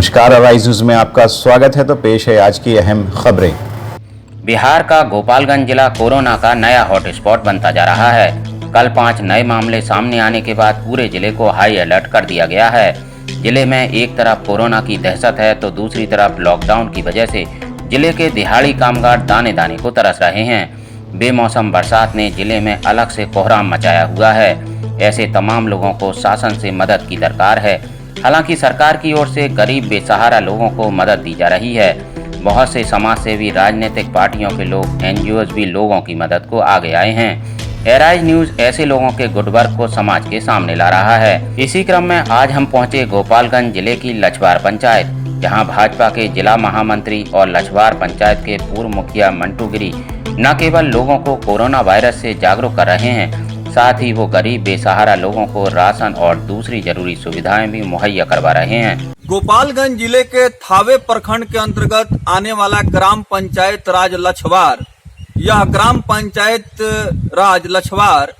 नमस्कार, arise news में आपका स्वागत है। तो पेश है आज की अहम खबरें। बिहार का गोपालगंज जिला कोरोना का नया हॉटस्पॉट बनता जा रहा है। कल 5 नए मामले सामने आने के बाद पूरे जिले को हाई अलर्ट कर दिया गया है। जिले में एक तरफ कोरोना की दहशत है तो दूसरी तरफ लॉकडाउन की वजह से जिले के दिहाड़ी कामगार दाने दाने को तरस रहे हैं। बेमौसम बरसात ने जिले में अलग से कोहराम मचाया हुआ है। ऐसे तमाम लोगों को शासन से मदद की दरकार है। हालांकि सरकार की ओर से गरीब बेसहारा लोगों को मदद दी जा रही है। बहुत से समाज सेवी, राजनीतिक पार्टियों के लोग, एनजीओज भी लोगों की मदद को आगे आए हैं। एराइज न्यूज ऐसे लोगों के गुड वर्क को समाज के सामने ला रहा है। इसी क्रम में आज हम पहुंचे गोपालगंज जिले की लछवार पंचायत, जहां भाजपा के जिला महामंत्री और लछवार पंचायत के पूर्व मुखिया मंटू गिरी न केवल लोगों को कोरोना वायरस से जागरूक कर रहे हैं, साथ ही वो गरीब बेसहारा लोगों को राशन और दूसरी जरूरी सुविधाएं भी मुहैया करवा रहे हैं। गोपालगंज जिले के थावे प्रखंड के अंतर्गत आने वाला ग्राम पंचायत राज लछवार, यह ग्राम पंचायत राज लछवार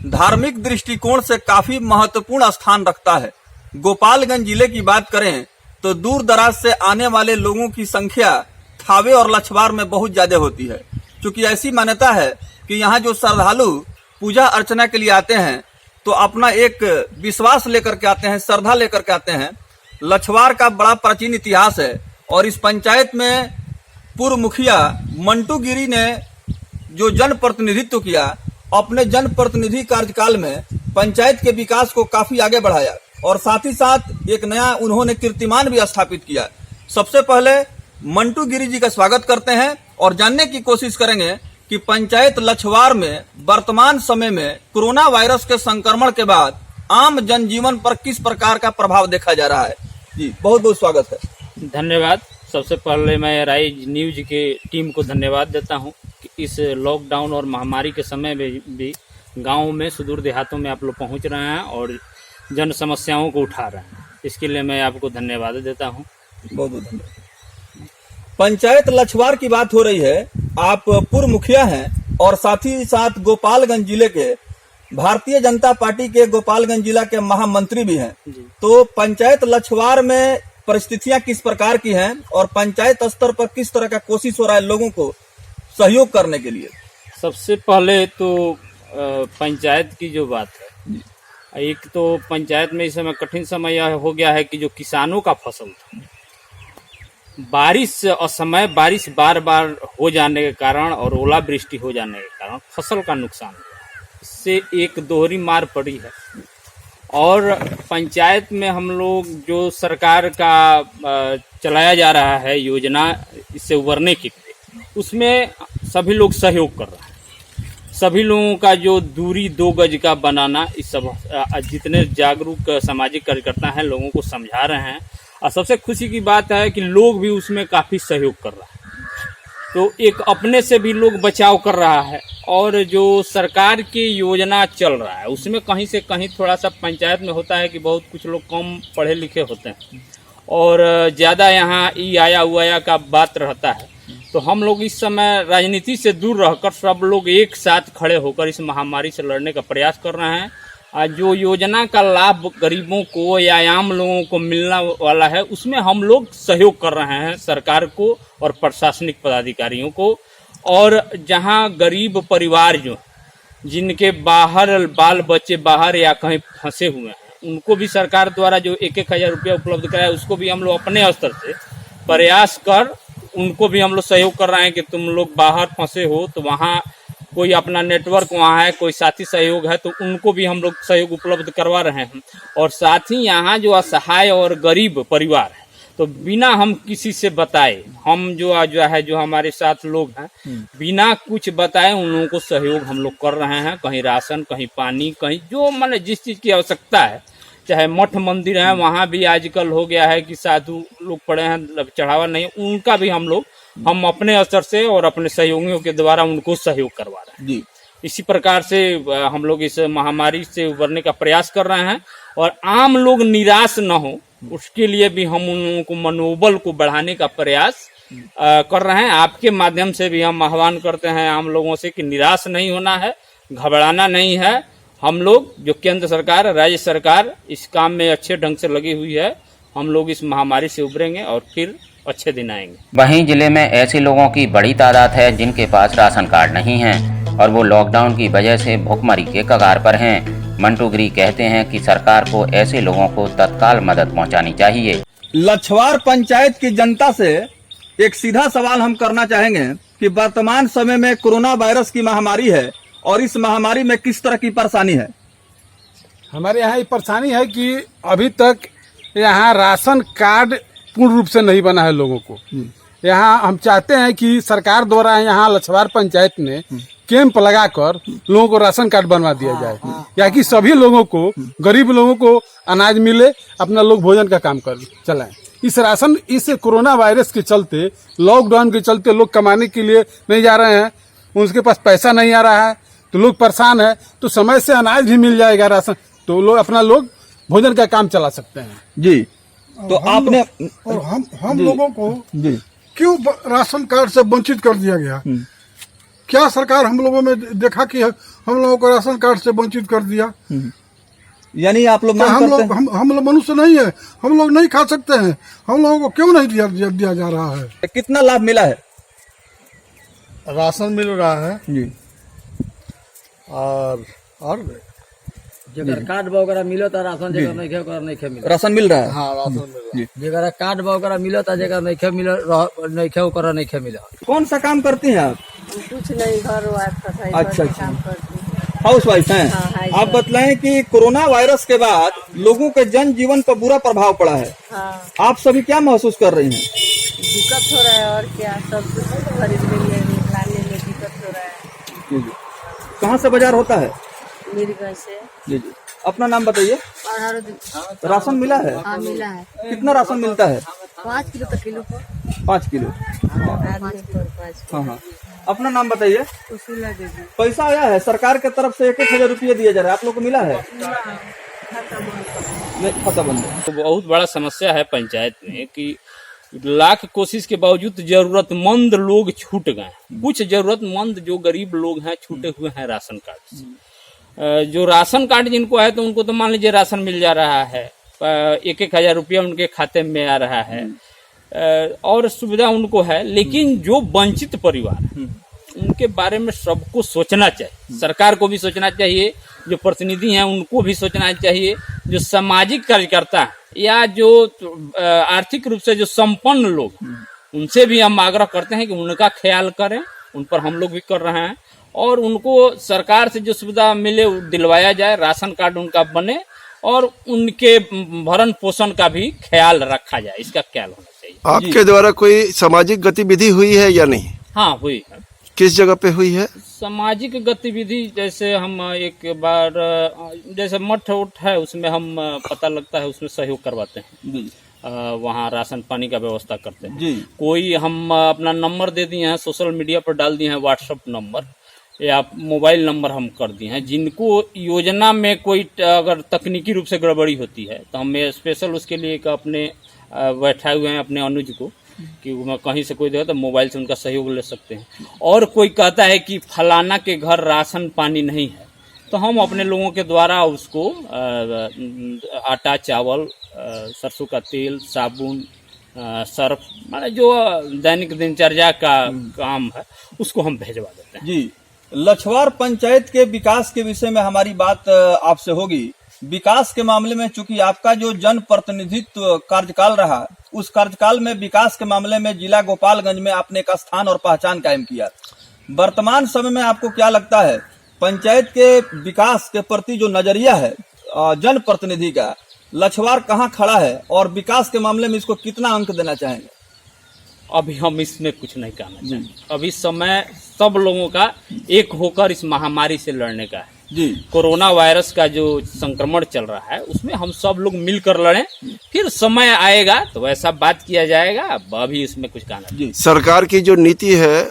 धार्मिक दृष्टिकोण से काफी महत्वपूर्ण स्थान रखता है। गोपालगंज जिले की बात करें तो दूर दराज से आने वाले लोगों की संख्या थावे और लछवार में बहुत ज्यादा होती है, क्योंकि ऐसी मान्यता है कि यहाँ जो श्रद्धालु पूजा अर्चना के लिए आते हैं तो अपना एक विश्वास लेकर के आते हैं, श्रद्धा लेकर के आते हैं। लछवार का बड़ा प्राचीन इतिहास है और इस पंचायत में पूर्व मुखिया मंटू गिरी ने जो जनप्रतिनिधित्व किया, अपने जनप्रतिनिधि कार्यकाल में पंचायत के विकास को काफी आगे बढ़ाया और साथ ही साथ एक नया उन्होंने कीर्तिमान भी स्थापित किया। सबसे पहले मंटू गिरी जी का स्वागत करते हैं और जानने की कोशिश करेंगे कि पंचायत लछवार में वर्तमान समय में कोरोना वायरस के संक्रमण के बाद आम जनजीवन पर किस प्रकार का प्रभाव देखा जा रहा है। जी बहुत बहुत स्वागत है। धन्यवाद। सबसे पहले मैं राइज न्यूज के टीम को धन्यवाद देता हूं कि इस लॉकडाउन और महामारी के समय में भी गाँव में, सुदूर देहातों में आप लोग पहुंच रहे हैं और जन समस्याओं को उठा रहे हैं। इसके लिए मैं आपको धन्यवाद देता हूँ। बहुत बहुत धन्यवाद। पंचायत लछवार की बात हो रही है, आप पूर्व मुखिया हैं और साथ ही साथ गोपालगंज जिले के भारतीय जनता पार्टी के गोपालगंज जिला के महामंत्री भी हैं। तो पंचायत लछवार में परिस्थितियां किस प्रकार की हैं और पंचायत स्तर पर किस तरह का कोशिश हो रहा है लोगों को सहयोग करने के लिए? सबसे पहले तो पंचायत की जो बात है, एक तो पंचायत में इस समय कठिन समय यह हो गया है कि जो किसानों का फसल था, बारिश असमय बारिश बार बार हो जाने के कारण और ओलावृष्टि हो जाने के कारण फसल का नुकसान हुआ। इससे एक दोहरी मार पड़ी है। और पंचायत में हम लोग जो सरकार का चलाया जा रहा है योजना, इससे उबरने के लिए, उसमें सभी लोग सहयोग कर रहे हैं। सभी लोगों का जो दूरी 2 गज का बनाना, इस सब जितने जागरूक सामाजिक कार्यकर्ता हैं लोगों को समझा रहे हैं। और सबसे खुशी की बात है कि लोग भी उसमें काफ़ी सहयोग कर रहा है। तो एक अपने से भी लोग बचाव कर रहा है और जो सरकार की योजना चल रहा है उसमें कहीं से कहीं थोड़ा सा पंचायत में होता है कि बहुत कुछ लोग कम पढ़े लिखे होते हैं और ज़्यादा यहाँ ई आया उया का बात रहता है। तो हम लोग इस समय राजनीति से दूर रहकर सब लोग एक साथ खड़े होकर इस महामारी से लड़ने का प्रयास कर रहे हैं। जो योजना का लाभ गरीबों को या आम लोगों को मिलना वाला है, उसमें हम लोग सहयोग कर रहे हैं सरकार को और प्रशासनिक पदाधिकारियों को। और जहां गरीब परिवार जो जिनके बाहर बाल बच्चे बाहर या कहीं फंसे हुए हैं, उनको भी सरकार द्वारा जो 1-1 हज़ार रुपया उपलब्ध कराया, उसको भी हम लोग अपने स्तर से प्रयास कर उनको भी हम लोग सहयोग कर रहे हैं कि तुम लोग बाहर फंसे हो तो वहाँ कोई अपना नेटवर्क वहाँ है, कोई साथी सहयोग है, तो उनको भी हम लोग सहयोग उपलब्ध करवा रहे हैं। और साथ ही यहाँ जो असहाय और गरीब परिवार है, तो बिना हम किसी से बताए, हम जो है जो हमारे साथ लोग हैं, बिना कुछ बताए उन लोगों को सहयोग हम लोग कर रहे हैं। कहीं राशन, कहीं पानी, कहीं जो मतलब जिस चीज़ की आवश्यकता है, चाहे मठ मंदिर है, वहाँ भी आजकल हो गया है कि साधु लोग पड़े हैं, चढ़ावा नहीं, उनका भी हम अपने स्तर से और अपने सहयोगियों के द्वारा उनको सहयोग करवा रहे हैं। जी इसी प्रकार से हम लोग इस महामारी से उबरने का प्रयास कर रहे हैं और आम लोग निराश न हो, उसके लिए भी हम उन लोगों को मनोबल को बढ़ाने का प्रयास कर रहे हैं। आपके माध्यम से भी हम आह्वान करते हैं आम लोगों से कि निराश नहीं होना है, घबराना नहीं है। हम लोग जो केंद्र सरकार, राज्य सरकार इस काम में अच्छे ढंग से लगी हुई है हम लोग इस महामारी से उभरेंगे और फिर अच्छे दिन आएंगे। वहीं जिले में ऐसे लोगों की बड़ी तादाद है जिनके पास राशन कार्ड नहीं है और वो लॉकडाउन की वजह से भुखमरी के कगार पर हैं। मंटू गिरी कहते हैं कि सरकार को ऐसे लोगों को तत्काल मदद पहुंचानी चाहिए। लछवार पंचायत की जनता से एक सीधा सवाल हम करना चाहेंगे कि वर्तमान समय में कोरोना वायरस की महामारी है और इस महामारी में किस तरह की परेशानी है। हमारे यहाँ ये परेशानी है कि अभी तक यहाँ राशन कार्ड पूर्ण रूप से नहीं बना है लोगों को। यहाँ हम चाहते हैं कि सरकार द्वारा यहाँ लछवार पंचायत में कैंप लगाकर लोगों को राशन कार्ड बनवा दिया जाए, या कि सभी लोगों को, गरीब लोगों को अनाज मिले, अपना लोग भोजन का काम कर चलाएं। इस कोरोना वायरस के चलते, लॉकडाउन के चलते लोग कमाने के लिए नहीं जा रहे हैं, उनके पास पैसा नहीं आ रहा है, तो लोग परेशान है। तो समय से अनाज भी मिल जाएगा, राशन, तो लोग अपना भोजन का काम चला सकते हैं। जी, तो आपने और हम लोगों को क्यों राशन कार्ड से वंचित कर दिया गया? क्या सरकार हम लोगों में देखा कि हम लोगों को राशन कार्ड से वंचित कर दिया? यानी आप लोग हम लोग मनुष्य नहीं है, हम लोग नहीं खा सकते हैं? हम लोगों को क्यों नहीं दिया जा रहा है? कितना लाभ मिला है? राशन मिल रहा है जी, और जेकर कार्ड वगैरह मिलो था राशन, जेकर नहीं खे मिलो राशन मिल रहा है। हाँ, राशन मिल रहा है। जेकर कार्ड वगैरह मिलो था, जेकर नहीं खे मिलो नहीं खे मिला। कौन सा काम करती हैं आप? कुछ नहीं, घर वाइफ सफाई अच्छा, का काम करती हूँ। हाउस वाइफ हैं? हाँ, आप बतलाएं कि कोरोना वायरस के बाद लोगों के जन जीवन पर बुरा प्रभाव पड़ा है। हाँ, आप सभी क्या महसूस कर रही हैं? दिक्कत हो रहा है और क्या, सब कुछ खरीदने में लाने में दिक्कत हो रहा है। कहाँ से बाजार होता है? मीरगंज से। जी जी, अपना नाम बताइए। राशन मिला है? हाँ, मिला है। कितना राशन मिलता है? 5 किलो तक किलो को 5 किलो। आदमी पर 5 हाँ हाँ, अपना नाम बताइए। उसूला देगी। पैसा आया है सरकार के तरफ से, 1,000 रुपये दिया जा रहा है, आप लोग को मिला है? नहीं, खाता बंद है। तो बहुत बड़ा समस्या है पंचायत में कि लाख कोशिश के बावजूद जरूरतमंद लोग छूट गए। कुछ जरूरतमंद जो गरीब लोग हैं छूटे हुए हैं राशन कार्ड से। जो राशन कार्ड जिनको है तो उनको तो मान लीजिए राशन मिल जा रहा है, 1,000 रुपया उनके खाते में आ रहा है और सुविधा उनको है। लेकिन जो वंचित परिवार है उनके बारे में सबको सोचना चाहिए। सरकार को भी सोचना चाहिए, जो प्रतिनिधि हैं उनको भी सोचना चाहिए, जो सामाजिक कार्यकर्ता या जो आर्थिक रूप से जो संपन्न लोग उनसे भी हम आग्रह करते हैं कि उनका ख्याल करें। उन पर हम लोग भी कर रहे हैं और उनको सरकार से जो सुविधा मिले वो दिलवाया जाए, राशन कार्ड उनका बने और उनके भरण पोषण का भी ख्याल रखा जाए, इसका ख्याल होना चाहिए। आपके द्वारा कोई सामाजिक गतिविधि हुई है या नहीं? हाँ, हुई है। किस जगह पे हुई है? सामाजिक गतिविधि जैसे हम एक बार जैसे मठ उठ है उसमें हम पता लगता है उसमें सहयोग करवाते हैं, वहाँ राशन पानी का व्यवस्था करते हैं जी। कोई हम अपना नंबर दे दिए हैं, सोशल मीडिया पर डाल दिए हैं, व्हाट्सएप नंबर या मोबाइल नंबर हम कर दिए हैं। जिनको योजना में कोई अगर तकनीकी रूप से गड़बड़ी होती है तो हम स्पेशल उसके लिए एक अपने बैठाए हुए हैं अपने अनुज को कि मैं कहीं से कोई देगा तो मोबाइल से उनका सहयोग ले सकते हैं। और कोई कहता है कि फलाना के घर राशन पानी नहीं है तो हम अपने लोगों के द्वारा उसको आटा, चावल, सरसों का तेल, साबुन, सर्फ, माने जो दैनिक दिनचर्या का काम है उसको हम भेजवा देते हैं जी। लछवार पंचायत के विकास के विषय में हमारी बात आपसे होगी। विकास के मामले में चूंकि आपका जो जन प्रतिनिधित्व कार्यकाल रहा, उस कार्यकाल में विकास के मामले में जिला गोपालगंज में आपने एक स्थान और पहचान कायम किया। वर्तमान समय में आपको क्या लगता है पंचायत के विकास के प्रति जो नजरिया है जन प्रतिनिधि का, लछवार कहाँ खड़ा है और विकास के मामले में इसको कितना अंक देना चाहेंगे? अभी हम इसमें कुछ नहीं कहना चाहेंगे। अभी समय सब लोगों का एक होकर इस महामारी से लड़ने का है जी। कोरोना वायरस का जो संक्रमण चल रहा है उसमें हम सब लोग मिलकर लड़ें, फिर समय आएगा तो वैसा बात किया जाएगा। अभी इसमें कुछ कहना जी। सरकार की जो नीति है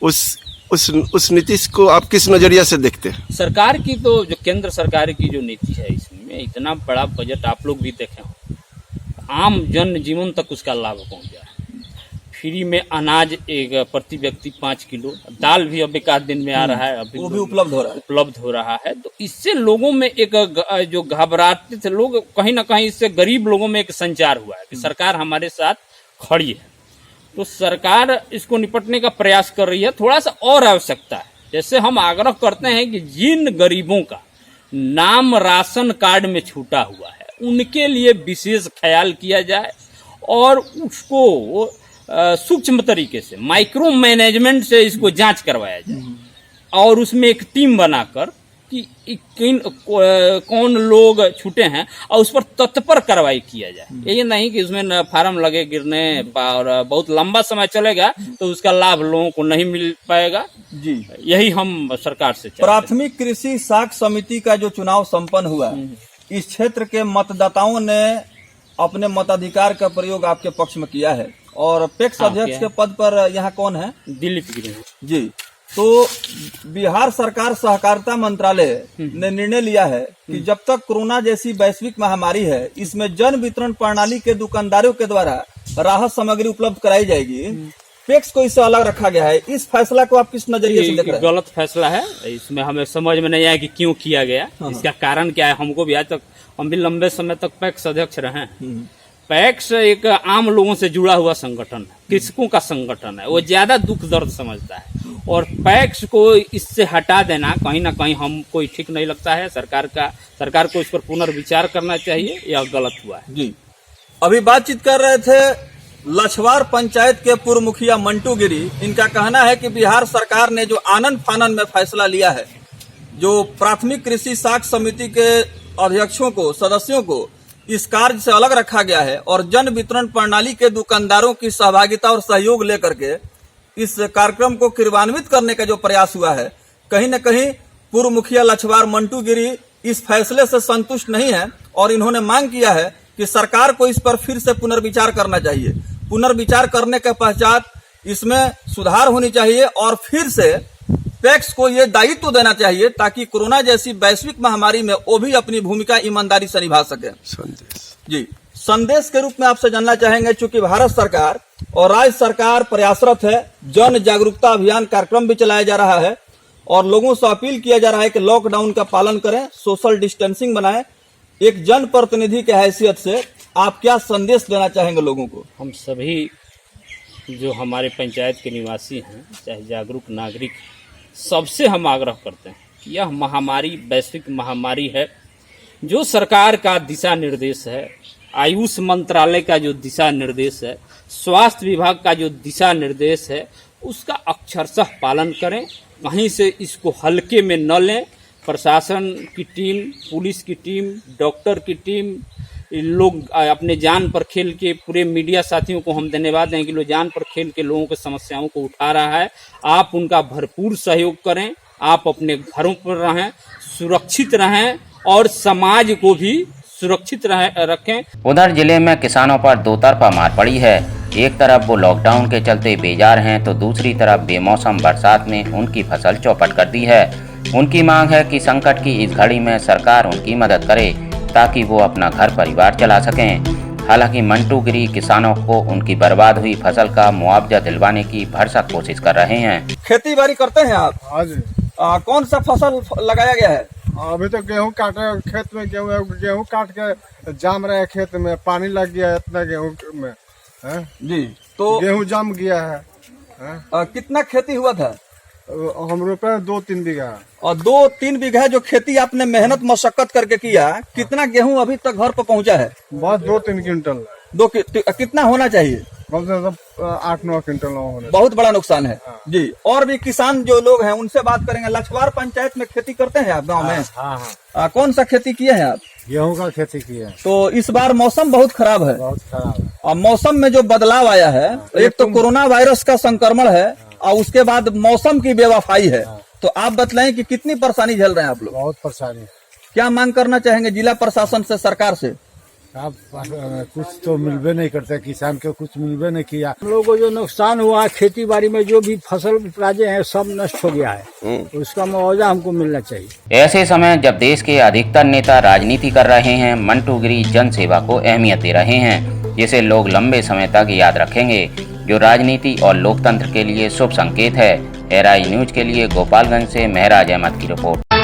उस नीति को आप किस नजरिया से देखते हैं? सरकार की तो जो केंद्र सरकार की जो नीति है इसमें इतना बड़ा बजट आप लोग भी देखे हो, आम जन जीवन तक उसका लाभ पहुंच जाए। फ्री में अनाज एक प्रति व्यक्ति 5 किलो, दाल भी अब एक आध दिन में आ रहा है, अभी वो भी उपलब्ध हो रहा है। उपलब्ध हो रहा है। तो इससे लोगों में एक जो घबराते थे लोग, कहीं ना कहीं इससे गरीब लोगों में एक संचार हुआ है कि सरकार हमारे साथ खड़ी है। तो सरकार इसको निपटने का प्रयास कर रही है। थोड़ा सा और आवश्यकता है, जैसे हम आग्रह करते हैं कि जिन गरीबों का नाम राशन कार्ड में छूटा हुआ है उनके लिए विशेष ख्याल किया जाए और उसको सूक्ष्म तरीके से माइक्रो मैनेजमेंट से इसको जांच करवाया जाए और उसमें एक टीम बनाकर कि कौन लोग छूटे हैं और उस पर तत्पर कार्रवाई किया जाए। ये नहीं कि उसमें फार्म लगे गिरने और बहुत लंबा समय चलेगा तो उसका लाभ लोगों को नहीं मिल पाएगा। जी, यही हम सरकार से चाहते हैं। प्राथमिक कृषि साख समिति का जो चुनाव संपन्न हुआ, इस क्षेत्र के मतदाताओं ने अपने मताधिकार का प्रयोग आपके पक्ष में किया है और पैक्स अध्यक्ष के पद पर यहाँ कौन है? दिलीप गिरी जी। तो बिहार सरकार सहकारिता मंत्रालय ने निर्णय लिया है कि जब तक कोरोना जैसी वैश्विक महामारी है, इसमें जन वितरण प्रणाली के दुकानदारों के द्वारा राहत सामग्री उपलब्ध कराई जाएगी। पैक्स को इससे अलग रखा गया है। इस फैसला को आप किस नजरिए से देख रहे हैं? गलत फैसला है। इसमें हमें समझ में नहीं आया कि क्यों किया गया, इसका कारण क्या है। हमको भी आज तक, हम भी लंबे समय तक पैक्स अध्यक्ष रहे हैं। पैक्स एक आम लोगों से जुड़ा हुआ संगठन है, कृषकों का संगठन है, वो ज्यादा दुख दर्द समझता है और पैक्स को इससे हटा देना कहीं ना कहीं हमको ठीक नहीं लगता है। सरकार को इस पर पुनर्विचार करना चाहिए, यह गलत हुआ है। जी, अभी बातचीत कर रहे थे लछवार पंचायत के पूर्व मुखिया मंटू गिरी। इनका कहना है कि बिहार सरकार ने जो आनन फानन में फैसला लिया है, जो प्राथमिक कृषि साख समिति के अध्यक्षों को, सदस्यों को इस कार्य से अलग रखा गया है और जन वितरण प्रणाली के दुकानदारों की सहभागिता और सहयोग लेकर के इस कार्यक्रम को क्रियान्वित करने का जो प्रयास हुआ है, कहीं न कहीं पूर्व मुखिया लछवार मंटू गिरी इस फैसले से संतुष्ट नहीं है और इन्होंने मांग किया है कि सरकार को इस पर फिर से पुनर्विचार करना चाहिए। पुनर्विचार करने के पश्चात इसमें सुधार होनी चाहिए और फिर से पैक्स को ये दायित्व देना चाहिए ताकि कोरोना जैसी वैश्विक महामारी में वो भी अपनी भूमिका ईमानदारी से निभा सके। जी, संदेश के रूप में आपसे जानना चाहेंगे, चूंकि भारत सरकार और राज्य सरकार प्रयासरत है, जन जागरूकता अभियान कार्यक्रम भी चलाया जा रहा है और लोगों से अपील किया जा रहा है कि लॉकडाउन का पालन करें, सोशल डिस्टेंसिंग बनाएं। एक जन प्रतिनिधि के हैसियत से आप क्या संदेश देना चाहेंगे लोगों को? हम सभी जो हमारे पंचायत के निवासी हैं, चाहे जागरूक नागरिक, सबसे हम आग्रह करते हैं कि यह महामारी वैश्विक महामारी है। जो सरकार का दिशा निर्देश है, आयुष मंत्रालय का जो दिशा निर्देश है, स्वास्थ्य विभाग का जो दिशा निर्देश है, उसका अक्षरशः पालन करें। कहीं से इसको हल्के में न लें। प्रशासन की टीम, पुलिस की टीम, डॉक्टर की टीम, लोग अपने जान पर खेल के, पूरे मीडिया साथियों को हम धन्यवाद दें कि लोग जान पर खेल के लोगों की समस्याओं को उठा रहा है। आप उनका भरपूर सहयोग करें, आप अपने घरों पर रहें, सुरक्षित रहें और समाज को भी सुरक्षित रखें। उधर जिले में किसानों पर दो तरफा मार पड़ी है। एक तरफ वो लॉकडाउन के चलते बेजार हैं तो दूसरी तरफ बेमौसम बरसात ने उनकी फसल चौपट कर दी है। उनकी मांग है कि संकट की इस घड़ी में सरकार उनकी मदद करे ताकि वो अपना घर परिवार चला सकें। हालांकि मंटू गिरी किसानों को उनकी बर्बाद हुई फसल का मुआवजा दिलवाने की भरसक कोशिश कर रहे हैं। खेती बाड़ी करते हैं आप? हाँ जी। कौन सा फसल लगाया गया है? अभी तो गेहूं काटे, खेत में गेहूं काट के जाम रहे, खेत में पानी लग गया इतना गेहूं में है? जी, तो गेहूं जम गया है। कितना खेती हुआ था? हम रोपे 2-3 बीघा। और 2-3 बीघा जो खेती आपने मेहनत मशक्कत करके किया, कितना गेहूं अभी तक घर पर पहुंचा है? बस 2-3 क्विंटल। कितना होना चाहिए? कम से कम 8-9 क्विंटल होने। बहुत बड़ा नुकसान है। जी, और भी किसान जो लोग हैं उनसे बात करेंगे। लछवार पंचायत में खेती करते हैं आप गांव में? हाँ। कौन सा खेती किए हैं आप? गेहूं का खेती किया है। तो इस बार मौसम बहुत खराब है। बहुत खराब है। और मौसम में जो बदलाव आया है, एक तो कोरोना वायरस का संक्रमण है और उसके बाद मौसम की बेवफाई है। तो आप बतलाएं कि कितनी परेशानी झेल रहे हैं आप लोग? बहुत परेशानी। क्या मांग करना चाहेंगे जिला प्रशासन से, सरकार से? आप कुछ तो मिलबे नहीं करते, किसान को कुछ मिलबे नहीं किया। हम लोगों को जो नुकसान हुआ है, खेती बाड़ी में जो भी फसल उपराजे हैं सब नष्ट हो गया है, उसका मुआवजा हमको मिलना चाहिए। ऐसे समय जब देश के अधिकतर नेता राजनीति कर रहे हैं, मंटू गिरी जन सेवा को अहमियत दे रहे हैं, जिसे लोग लंबे समय तक याद रखेंगे। जो राजनीति और लोकतंत्र के लिए शुभ संकेत है। एआरआई न्यूज के लिए गोपालगंज से महराज अहमद की रिपोर्ट।